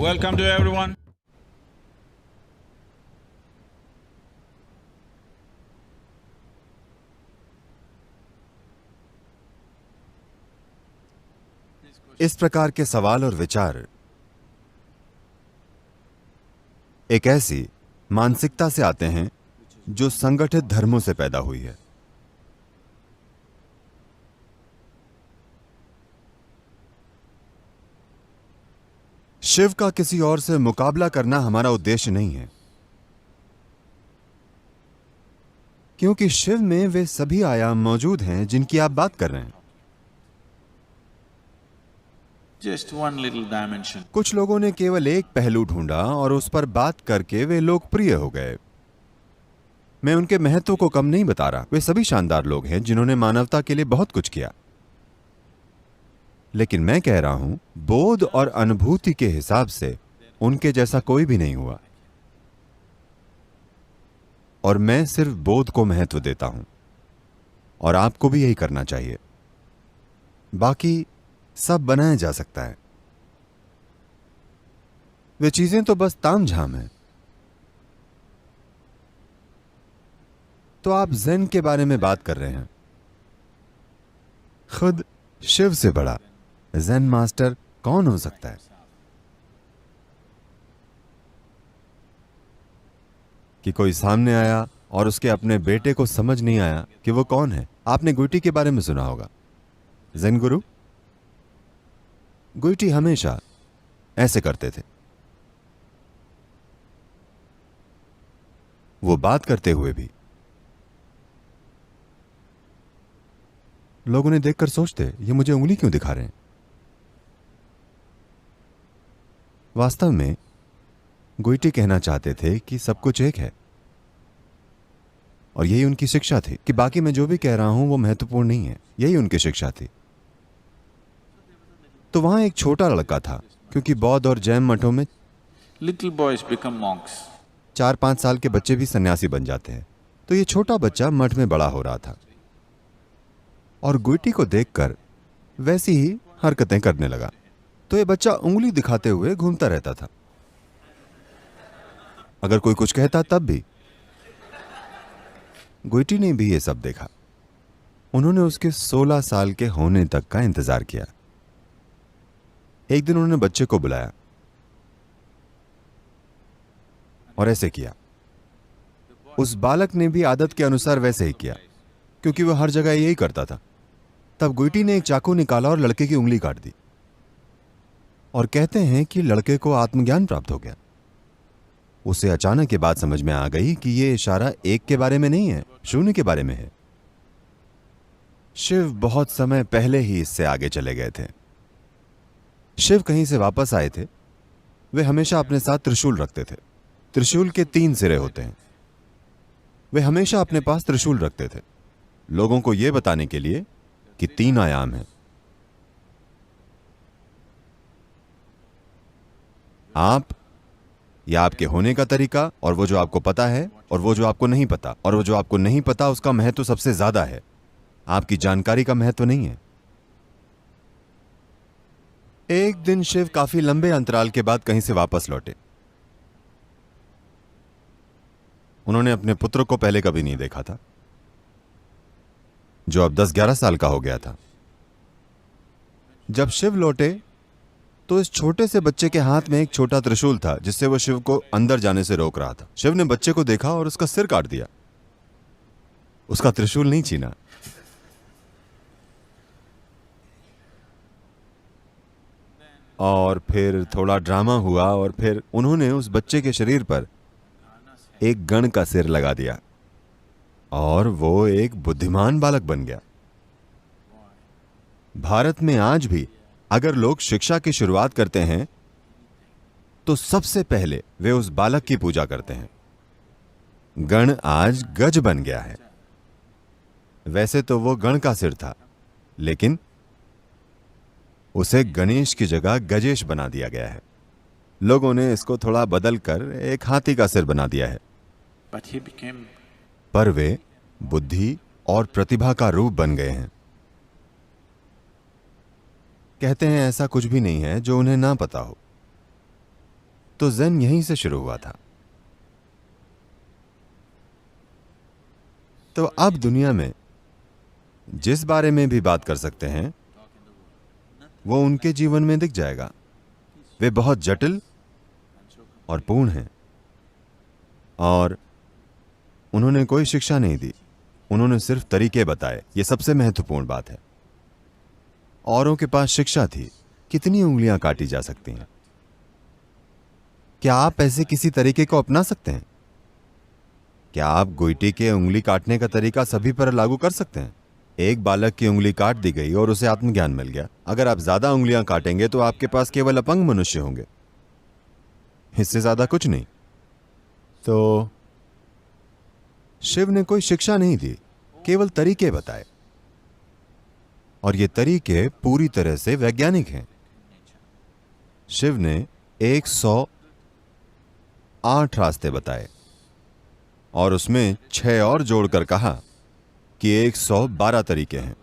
Welcome to everyone. इस प्रकार के सवाल और विचार एक ऐसी मानसिकता से आते हैं जो संगठित धर्मों से पैदा हुई है। शिव का किसी और से मुकाबला करना हमारा उद्देश्य नहीं है, क्योंकि शिव में वे सभी आयाम मौजूद हैं जिनकी आप बात कर रहे हैं। Just one little dimension. कुछ लोगों ने केवल एक पहलू ढूंढा और उस पर बात करके वे लोकप्रिय हो गए। मैं उनके महत्व को कम नहीं बता रहा, वे सभी शानदार लोग हैं जिन्होंने मानवता के लिए बहुत कुछ किया। लेकिन मैं कह रहा हूं, बोध और अनुभूति के हिसाब से उनके जैसा कोई भी नहीं हुआ। और मैं सिर्फ बोध को महत्व देता हूं, और आपको भी यही करना चाहिए। बाकी सब बनाया जा सकता है। वे चीजें तो बस तामझाम है। तो आप ज़ेन के बारे में बात कर रहे हैं। खुद शिव से बड़ा ज़ेन मास्टर कौन हो सकता है? कि कोई सामने आया और उसके अपने बेटे को समझ नहीं आया कि वो कौन है। आपने गुइटी के बारे में सुना होगा, ज़ेन गुरु। गुइटी हमेशा ऐसे करते थे। वो बात करते हुए भी लोग उन्हें देखकर सोचते, ये मुझे उंगली क्यों दिखा रहे हैं? वास्तव में गुइटी कहना चाहते थे कि सब कुछ एक है, और यही उनकी शिक्षा थी कि बाकी मैं जो भी कह रहा हूं वो महत्वपूर्ण नहीं है। यही उनकी शिक्षा थी। तो वहां एक छोटा लड़का था, क्योंकि बौद्ध और जैन मठों में Little boys become monks. 4-5 साल के बच्चे भी सन्यासी बन जाते हैं। तो ये छोटा बच्चा मठ में बड़ा हो रहा था और गुइटी को देखकर वैसी ही हरकतें करने लगा। तो ये बच्चा उंगली दिखाते हुए घूमता रहता था। अगर कोई कुछ कहता तब भी। गुइटी ने भी ये सब देखा। उन्होंने उसके 16 साल के होने तक का इंतजार किया। एक दिन उन्होंने बच्चे को बुलाया और ऐसे किया। उस बालक ने भी आदत के अनुसार वैसे ही किया, क्योंकि वह हर जगह यही करता था। तब गुइटी ने एक चाकू निकाला और लड़के की उंगली काट दी। और कहते हैं कि लड़के को आत्मज्ञान प्राप्त हो गया। उसे अचानक ये बात समझ में आ गई कि यह इशारा एक के बारे में नहीं है, शून्य के बारे में है। शिव बहुत समय पहले ही इससे आगे चले गए थे। शिव कहीं से वापस आए थे। वे हमेशा अपने साथ त्रिशूल रखते थे। त्रिशूल के 3 सिरे होते हैं। वे हमेशा अपने पास त्रिशूल रखते थे, लोगों को यह बताने के लिए कि 3 आयाम हैं। आप या आपके होने का तरीका, और वो जो आपको पता है, और वो जो आपको नहीं पता, और वो जो आपको नहीं पता उसका महत्व सबसे ज्यादा है। आपकी जानकारी का महत्व नहीं है। एक दिन शिव काफी लंबे अंतराल के बाद कहीं से वापस लौटे। उन्होंने अपने पुत्र को पहले कभी नहीं देखा था, जो अब 10-11 साल का हो गया था। जब शिव लौटे तो इस छोटे से बच्चे के हाथ में एक छोटा त्रिशूल था, जिससे वो शिव को अंदर जाने से रोक रहा था। शिव ने बच्चे को देखा और उसका सिर काट दिया। उसका त्रिशूल नहीं छीना। और फिर थोड़ा ड्रामा हुआ और फिर उन्होंने उस बच्चे के शरीर पर एक गण का सिर लगा दिया और वो एक बुद्धिमान बालक बन गया। भारत में आज भी अगर लोग शिक्षा की शुरुआत करते हैं तो सबसे पहले वे उस बालक की पूजा करते हैं। गण आज गज बन गया है। वैसे तो वो गण का सिर था, लेकिन उसे गणेश की जगह गजेश बना दिया गया है। लोगों ने इसको थोड़ा बदल कर एक हाथी का सिर बना दिया है। पर वे बुद्धि और प्रतिभा का रूप बन गए हैं। कहते हैं ऐसा कुछ भी नहीं है जो उन्हें ना पता हो। तो ज़ेन यहीं से शुरू हुआ था। तो अब दुनिया में जिस बारे में भी बात कर सकते हैं वो उनके जीवन में दिख जाएगा। वे बहुत जटिल और पूर्ण हैं और उन्होंने कोई शिक्षा नहीं दी, उन्होंने सिर्फ तरीके बताए। ये सबसे महत्वपूर्ण बात है। औरों के पास शिक्षा थी, कितनी उंगलियां काटी जा सकती हैं। क्या आप ऐसे किसी तरीके को अपना सकते हैं? क्या आप गोइटी के उंगली काटने का तरीका सभी पर लागू कर सकते हैं? एक बालक की उंगली काट दी गई और उसे आत्मज्ञान मिल गया। अगर आप ज्यादा उंगलियां काटेंगे तो आपके पास केवल अपंग मनुष्य होंगे, इससे ज्यादा कुछ नहीं। तो शिव ने कोई शिक्षा नहीं दी, केवल तरीके बताए, और ये तरीके पूरी तरह से वैज्ञानिक हैं। शिव ने 108 रास्ते बताए और उसमें 6 और जोड़कर कहा कि 112 तरीके हैं।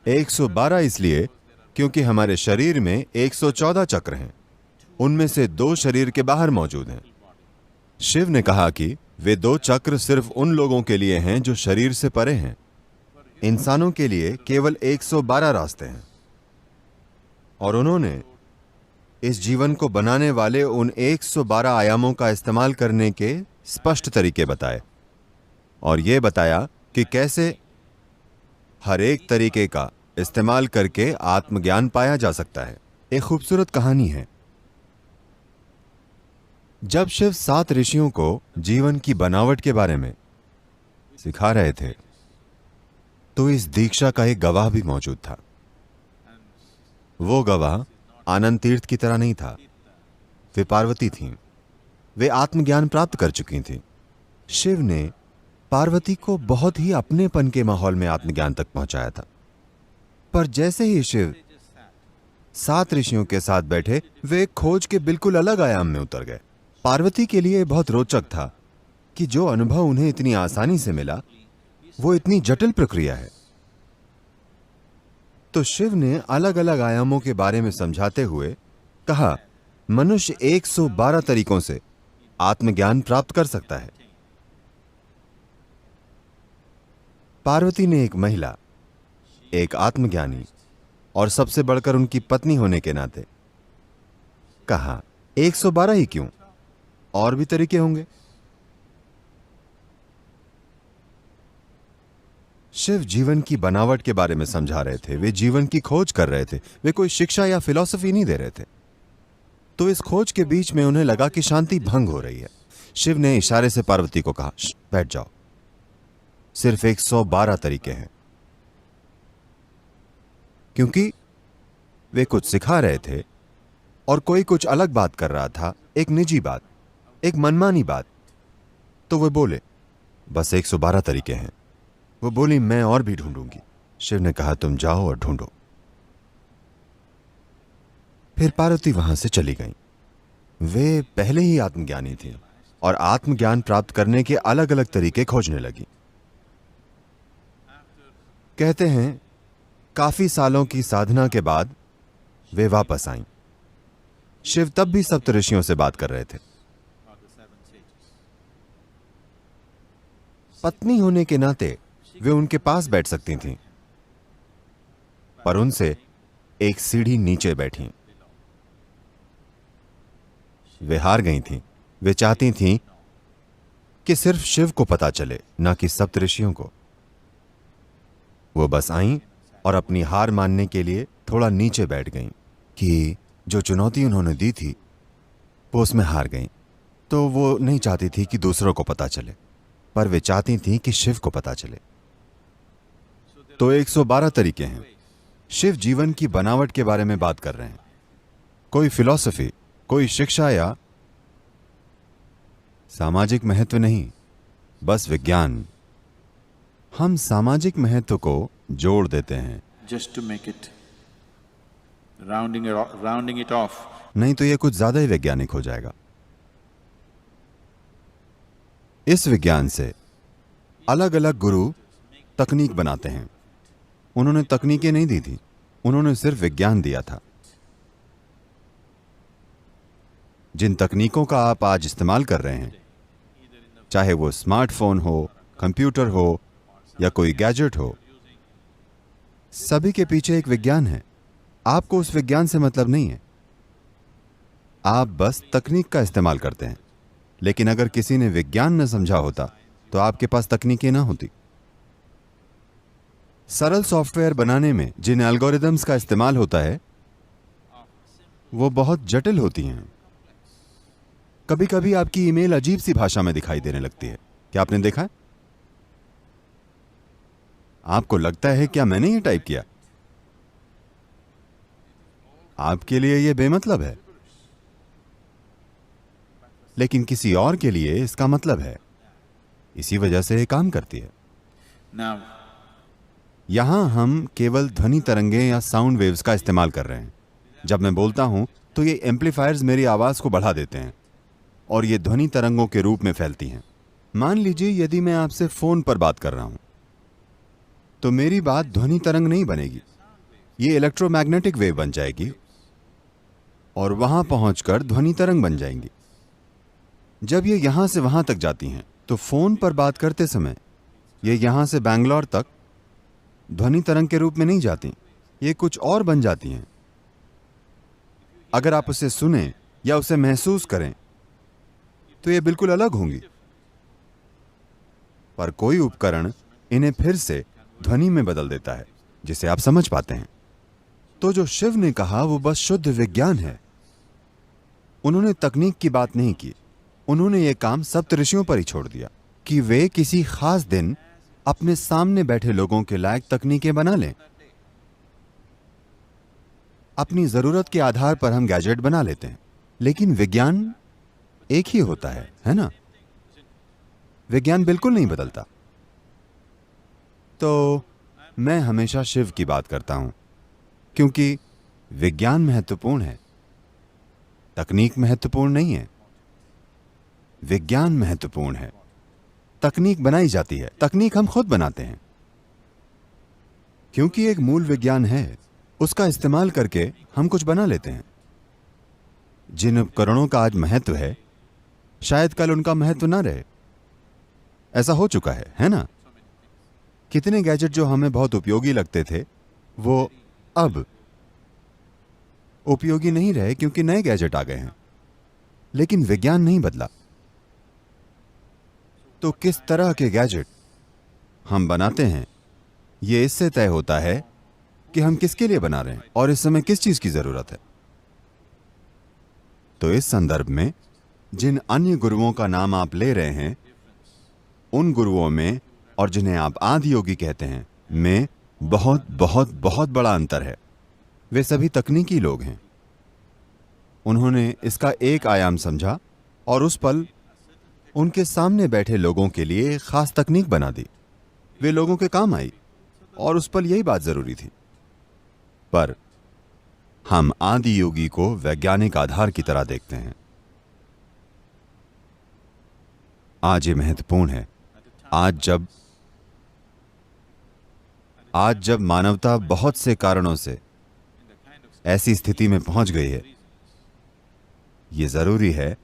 112 इसलिए क्योंकि हमारे शरीर में 114 चक्र हैं, उनमें से 2 शरीर के बाहर मौजूद हैं। शिव ने कहा कि वे 2 चक्र सिर्फ उन लोगों के लिए हैं जो शरीर से परे हैं। इंसानों के लिए केवल 112 रास्ते हैं और उन्होंने इस जीवन को बनाने वाले उन 112 आयामों का इस्तेमाल करने के स्पष्ट तरीके बताए और यह बताया कि कैसे हर एक तरीके का इस्तेमाल करके आत्मज्ञान पाया जा सकता है। एक खूबसूरत कहानी है। जब शिव 7 ऋषियों को जीवन की बनावट के बारे में सिखा रहे थे तो इस दीक्षा का एक गवाह भी मौजूद था। वो गवाह आनंद तीर्थ की तरह नहीं था, वे पार्वती थीं। वे आत्मज्ञान प्राप्त कर चुकी थीं। शिव ने पार्वती को बहुत ही अपनेपन के माहौल में आत्मज्ञान तक पहुंचाया था। पर जैसे ही शिव 7 ऋषियों के साथ बैठे, वे एक खोज के बिल्कुल अलग आयाम में उतर गए। पार्वती के लिए बहुत रोचक था कि जो अनुभव उन्हें इतनी आसानी से मिला वो इतनी जटिल प्रक्रिया है। तो शिव ने अलग अलग आयामों के बारे में समझाते हुए कहा, मनुष्य 112 तरीकों से आत्मज्ञान प्राप्त कर सकता है। पार्वती ने एक महिला, एक आत्मज्ञानी और सबसे बढ़कर उनकी पत्नी होने के नाते कहा, 112 ही क्यों, और भी तरीके होंगे। शिव जीवन की बनावट के बारे में समझा रहे थे, वे जीवन की खोज कर रहे थे, वे कोई शिक्षा या फिलॉसफी नहीं दे रहे थे। तो इस खोज के बीच में उन्हें लगा कि शांति भंग हो रही है। शिव ने इशारे से पार्वती को कहा, बैठ जाओ, सिर्फ 112 तरीके हैं। क्योंकि वे कुछ सिखा रहे थे और कोई कुछ अलग बात कर रहा था, एक निजी बात, एक मनमानी बात। तो वे बोले, बस 112 तरीके हैं। वो बोली, मैं और भी ढूंढूंगी। शिव ने कहा, तुम जाओ और ढूंढो। फिर पार्वती वहां से चली गई। वे पहले ही आत्मज्ञानी थी और आत्मज्ञान प्राप्त करने के अलग अलग तरीके खोजने लगी। कहते हैं काफी सालों की साधना के बाद वे वापस आईं। शिव तब भी सप्तऋषियों से बात कर रहे थे। पत्नी होने के नाते वे उनके पास बैठ सकती थीं, पर उनसे एक सीढ़ी नीचे बैठी। वे हार गई थीं। वे चाहती थीं कि सिर्फ शिव को पता चले, ना कि सप्तऋषियों को। वो बस आईं और अपनी हार मानने के लिए थोड़ा नीचे बैठ गईं कि जो चुनौती उन्होंने दी थी वो उसमें हार गईं। तो वो नहीं चाहती थी कि दूसरों को पता चले, पर वे चाहती थीं कि शिव को पता चले। तो 112 तरीके हैं। शिव जीवन की बनावट के बारे में बात कर रहे हैं। कोई फिलॉसफी, कोई शिक्षा या सामाजिक महत्व नहीं, बस विज्ञान। हम सामाजिक महत्व को जोड़ देते हैं just to make it, rounding it off. नहीं तो यह कुछ ज्यादा ही वैज्ञानिक हो जाएगा। इस विज्ञान से अलग अलग गुरु तकनीक बनाते हैं। उन्होंने तकनीकें नहीं दी थी, उन्होंने सिर्फ विज्ञान दिया था। जिन तकनीकों का आप आज इस्तेमाल कर रहे हैं, चाहे वो स्मार्टफोन हो, कंप्यूटर हो या कोई गैजेट हो, सभी के पीछे एक विज्ञान है। आपको उस विज्ञान से मतलब नहीं है, आप बस तकनीक का इस्तेमाल करते हैं। लेकिन अगर किसी ने विज्ञान न समझा होता तो आपके पास तकनीकें ना होती। सरल सॉफ्टवेयर बनाने में जिन एल्गोरिदम्स का इस्तेमाल होता है वो बहुत जटिल होती हैं। कभी कभी आपकी ईमेल अजीब सी भाषा में दिखाई देने लगती है। क्या आपने देखा है? आपको लगता है क्या मैंने ये टाइप किया? आपके लिए ये बेमतलब है, लेकिन किसी और के लिए इसका मतलब है। इसी वजह से ये काम करती है। Now, यहां हम केवल ध्वनि तरंगें या साउंड वेव्स का इस्तेमाल कर रहे हैं। जब मैं बोलता हूं तो ये एम्पलीफायर्स मेरी आवाज को बढ़ा देते हैं और ये ध्वनि तरंगों के रूप में फैलती हैं। मान लीजिए यदि मैं आपसे फोन पर बात कर रहा हूं तो मेरी बात ध्वनि तरंग नहीं बनेगी, ये इलेक्ट्रोमैग्नेटिक वेव बन जाएगी और वहां पहुंचकर ध्वनि तरंग बन जाएंगी। जब ये यहां से वहां तक जाती हैं तो फोन पर बात करते समय ये यहां से बैंगलोर तक ध्वनि तरंग के रूप में नहीं जाती, ये कुछ और बन जाती हैं। अगर आप उसे सुने या उसे महसूस करें तो ये बिल्कुल अलग होंगी, पर कोई उपकरण इन्हें फिर से ध्वनि में बदल देता है जिसे आप समझ पाते हैं। तो जो शिव ने कहा वो बस शुद्ध विज्ञान है। उन्होंने तकनीक की बात नहीं की, उन्होंने ये काम सप्तऋषियों पर ही छोड़ दिया कि वे किसी खास दिन अपने सामने बैठे लोगों के लायक तकनीकें बना लें। अपनी जरूरत के आधार पर हम गैजेट बना लेते हैं, लेकिन विज्ञान एक ही होता है ना? विज्ञान बिल्कुल नहीं बदलता। तो मैं हमेशा शिव की बात करता हूं क्योंकि विज्ञान महत्वपूर्ण है, तकनीक महत्वपूर्ण नहीं है। विज्ञान महत्वपूर्ण है। तकनीक बनाई जाती है, तकनीक हम खुद बनाते हैं क्योंकि एक मूल विज्ञान है, उसका इस्तेमाल करके हम कुछ बना लेते हैं। जिन उपकरणों का आज महत्व है शायद कल उनका महत्व ना रहे। ऐसा हो चुका है ना? कितने गैजेट जो हमें बहुत उपयोगी लगते थे वो अब उपयोगी नहीं रहे क्योंकि नए गैजेट आ गए हैं, लेकिन विज्ञान नहीं बदला। तो किस तरह के गैजेट हम बनाते हैं ये इससे तय होता है कि हम किसके लिए बना रहे हैं और इस समय किस चीज की जरूरत है। तो इस संदर्भ में जिन अन्य गुरुओं का नाम आप ले रहे हैं, उन गुरुओं में और जिन्हें आप आदि योगी कहते हैं में बहुत बहुत बहुत बड़ा अंतर है। वे सभी तकनीकी लोग हैं। उन्होंने इसका एक आयाम समझा और उस पल उनके सामने बैठे लोगों के लिए खास तकनीक बना दी। वे लोगों के काम आई और उस पल यही बात जरूरी थी। पर हम आदि योगी को वैज्ञानिक आधार की तरह देखते हैं। आज ये महत्वपूर्ण है। आज जब मानवता बहुत से कारणों से ऐसी स्थिति में पहुंच गई है, ये जरूरी है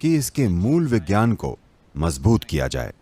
कि इसके मूल विज्ञान को मजबूत किया जाए।